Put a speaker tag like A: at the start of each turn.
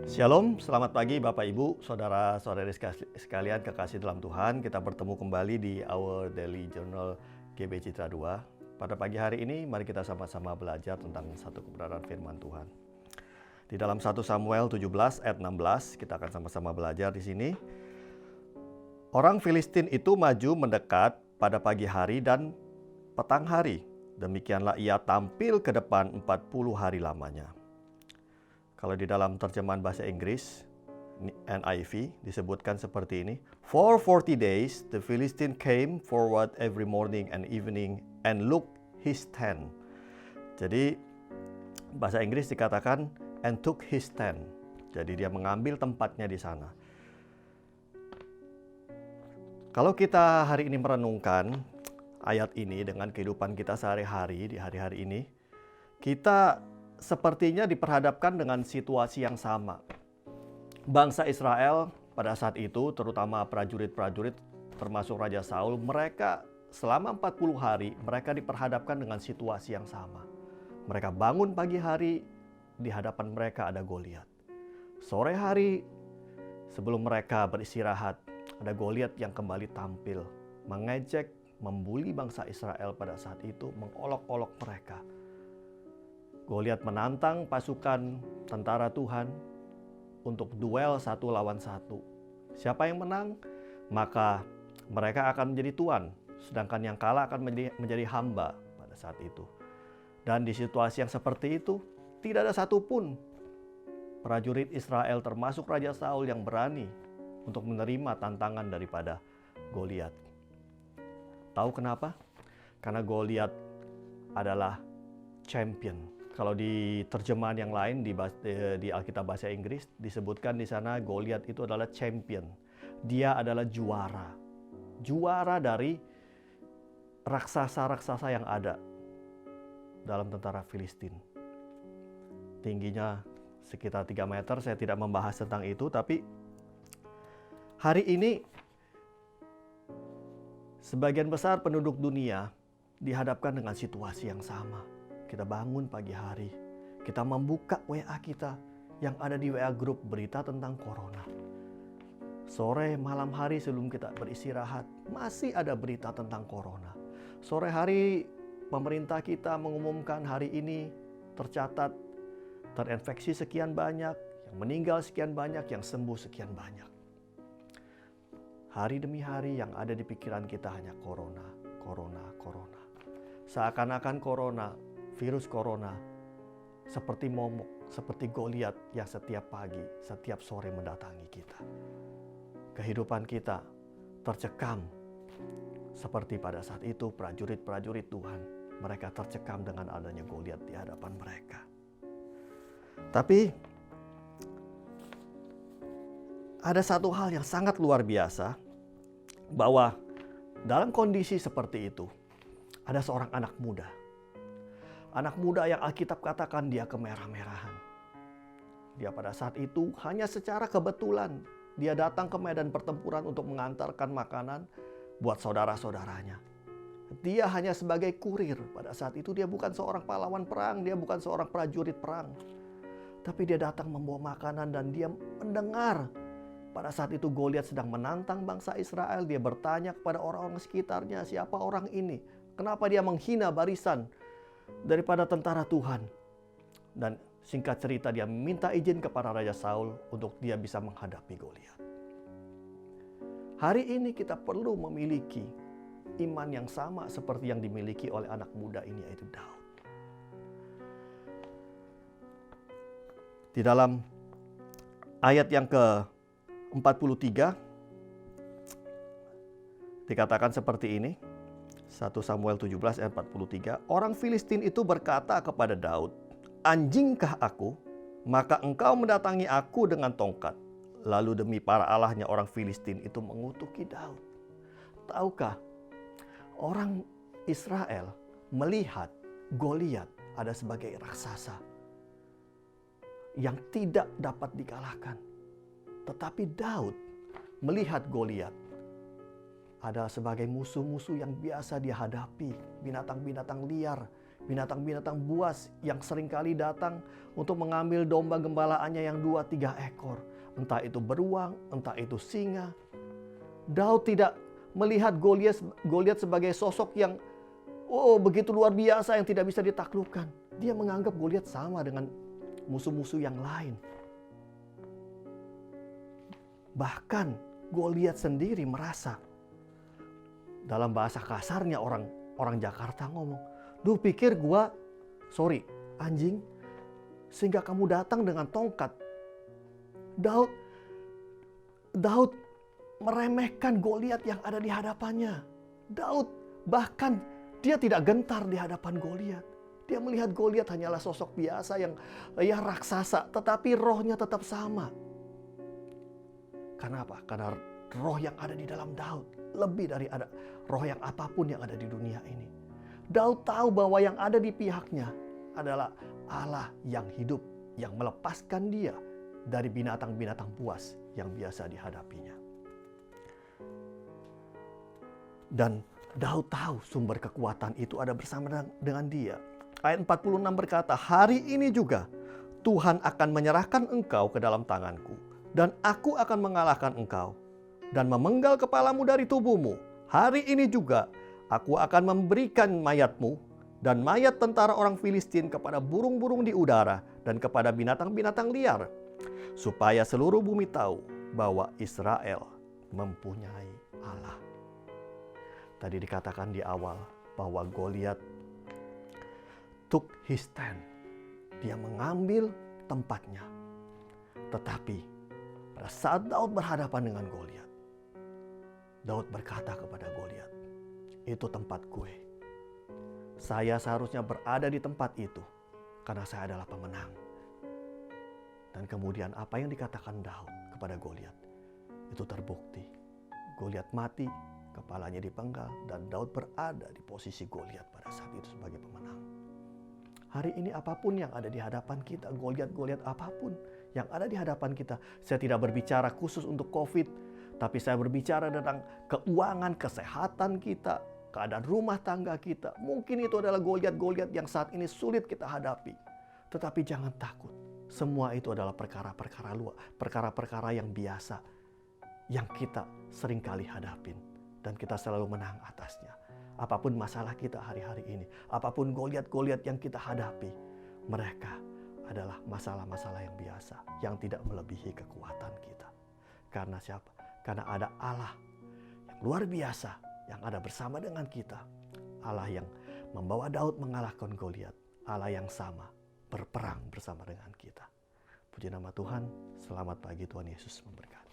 A: Shalom, selamat pagi Bapak Ibu, saudara-saudari sekalian kekasih dalam Tuhan. Kita bertemu kembali di Our Daily Journal GB Citra 2. Pada pagi hari ini, mari kita sama-sama belajar tentang satu kebenaran firman Tuhan. Di dalam 1 Samuel 17 ayat 16, kita akan sama-sama belajar di sini. Orang Filistin itu maju mendekat pada pagi hari dan petang hari. Demikianlah ia tampil ke depan 40 hari lamanya. Kalau di dalam terjemahan bahasa Inggris, NIV, disebutkan seperti ini. For 40 days, the Philistine came forward every morning and evening and looked his tent. Jadi, bahasa Inggris dikatakan, and took his tent. Jadi dia mengambil tempatnya di sana. Kalau kita hari ini merenungkan ayat ini dengan kehidupan kita sehari-hari, di hari-hari ini, kita sepertinya diperhadapkan dengan situasi yang sama. Bangsa Israel pada saat itu, terutama prajurit-prajurit termasuk Raja Saul, mereka selama 40 hari mereka diperhadapkan dengan situasi yang sama. Mereka bangun pagi hari, di hadapan mereka ada Goliat. Sore hari sebelum mereka beristirahat, ada Goliat yang kembali tampil, mengejek, membuli bangsa Israel pada saat itu, mengolok-olok mereka. Goliat menantang pasukan tentara Tuhan untuk duel satu lawan satu. Siapa yang menang, maka mereka akan menjadi tuan, sedangkan yang kalah akan menjadi hamba pada saat itu. Dan di situasi yang seperti itu, tidak ada satupun prajurit Israel termasuk Raja Saul yang berani untuk menerima tantangan daripada Goliat. Tahu kenapa? Karena Goliat adalah champion. Kalau di terjemahan yang lain di Alkitab bahasa Inggris disebutkan di sana Goliat itu adalah champion. Dia adalah juara. Juara dari raksasa-raksasa yang ada dalam tentara Filistin. Tingginya sekitar 3 meter, saya tidak membahas tentang itu, tapi hari ini sebagian besar penduduk dunia dihadapkan dengan situasi yang sama. Kita bangun pagi hari, kita membuka WA kita yang ada di WA Group berita tentang corona. Sore malam hari sebelum kita beristirahat, masih ada berita tentang corona. Sore hari pemerintah kita mengumumkan hari ini tercatat terinfeksi sekian banyak, yang meninggal sekian banyak, yang sembuh sekian banyak. Hari demi hari yang ada di pikiran kita hanya corona, corona, corona. Seakan-akan corona, virus corona seperti momok, seperti Goliat yang setiap pagi, setiap sore mendatangi kita. Kehidupan kita tercekam seperti pada saat itu prajurit-prajurit Tuhan. Mereka tercekam dengan adanya Goliat di hadapan mereka. Tapi ada satu hal yang sangat luar biasa, bahwa dalam kondisi seperti itu ada seorang anak muda. Anak muda yang Alkitab katakan dia kemerah-merahan. Dia pada saat itu hanya secara kebetulan dia datang ke medan pertempuran untuk mengantarkan makanan buat saudara-saudaranya. Dia hanya sebagai kurir. Pada saat itu dia bukan seorang pahlawan perang, dia bukan seorang prajurit perang. Tapi dia datang membawa makanan dan dia mendengar pada saat itu Goliat sedang menantang bangsa Israel. Dia bertanya kepada orang-orang sekitarnya, siapa orang ini? Kenapa dia menghina barisan daripada tentara Tuhan? Dan singkat cerita dia minta izin kepada Raja Saul untuk dia bisa menghadapi Goliat. Hari ini kita perlu memiliki iman yang sama seperti yang dimiliki oleh anak muda ini, yaitu Daud. Di dalam ayat yang ke-43 dikatakan seperti ini. 1 Samuel 17 ayat 43. Orang Filistin itu berkata kepada Daud, "Anjingkah aku? Maka engkau mendatangi aku dengan tongkat." Lalu demi para allahnya orang Filistin itu mengutuki Daud. Tahukah, orang Israel melihat Goliat ada sebagai raksasa yang tidak dapat dikalahkan. Tetapi Daud melihat Goliat adalah sebagai musuh-musuh yang biasa dia hadapi, binatang-binatang liar binatang-binatang buas yang seringkali datang untuk mengambil domba gembalaannya yang 2-3 ekor. Entah itu beruang, entah itu singa. Daud tidak melihat Goliat sebagai sosok yang begitu luar biasa yang tidak bisa ditaklukkan. Dia menganggap Goliat sama dengan musuh-musuh yang lain. Bahkan Goliat sendiri merasa, dalam bahasa kasarnya orang Jakarta ngomong, "Duh, pikir gua anjing, sehingga kamu datang dengan tongkat." Daud meremehkan Goliat yang ada di hadapannya. Daud bahkan dia tidak gentar di hadapan Goliat. Dia melihat Goliat hanyalah sosok biasa yang raksasa, tetapi rohnya tetap sama. Kenapa? Karena roh yang ada di dalam Daud lebih dari roh yang apapun yang ada di dunia ini. Daud tahu bahwa yang ada di pihaknya adalah Allah yang hidup, yang melepaskan dia dari binatang-binatang buas yang biasa dihadapinya. Dan Daud tahu sumber kekuatan itu ada bersama dengan dia. Ayat 46 berkata, "Hari ini juga Tuhan akan menyerahkan engkau ke dalam tanganku, dan aku akan mengalahkan engkau dan memenggal kepalamu dari tubuhmu. Hari ini juga aku akan memberikan mayatmu dan mayat tentara orang Filistin kepada burung-burung di udara dan kepada binatang-binatang liar, supaya seluruh bumi tahu bahwa Israel mempunyai Allah." Tadi dikatakan di awal bahwa Goliat took his stand. Dia mengambil tempatnya. Tetapi pada saat Daud berhadapan dengan Goliat, Daud berkata kepada Goliat, "Itu tempat gue. Saya seharusnya berada di tempat itu karena saya adalah pemenang." Dan kemudian apa yang dikatakan Daud kepada Goliat itu terbukti. Goliat mati, kepalanya dipenggal, dan Daud berada di posisi Goliat pada saat itu sebagai pemenang. Hari ini apapun yang ada di hadapan kita, Goliat apapun yang ada di hadapan kita, saya tidak berbicara khusus untuk COVID, tapi saya berbicara tentang keuangan, kesehatan kita, keadaan rumah tangga kita. Mungkin itu adalah Goliat yang saat ini sulit kita hadapi. Tetapi jangan takut. Semua itu adalah perkara-perkara luar, perkara-perkara yang biasa, yang kita seringkali hadapin. Dan kita selalu menang atasnya. Apapun masalah kita hari-hari ini, apapun Goliat yang kita hadapi, mereka adalah masalah-masalah yang biasa, yang tidak melebihi kekuatan kita. Karena siapa? Karena ada Allah yang luar biasa, yang ada bersama dengan kita. Allah yang membawa Daud mengalahkan Goliat. Allah yang sama, berperang bersama dengan kita. Puji nama Tuhan, selamat pagi, Tuhan Yesus memberkati.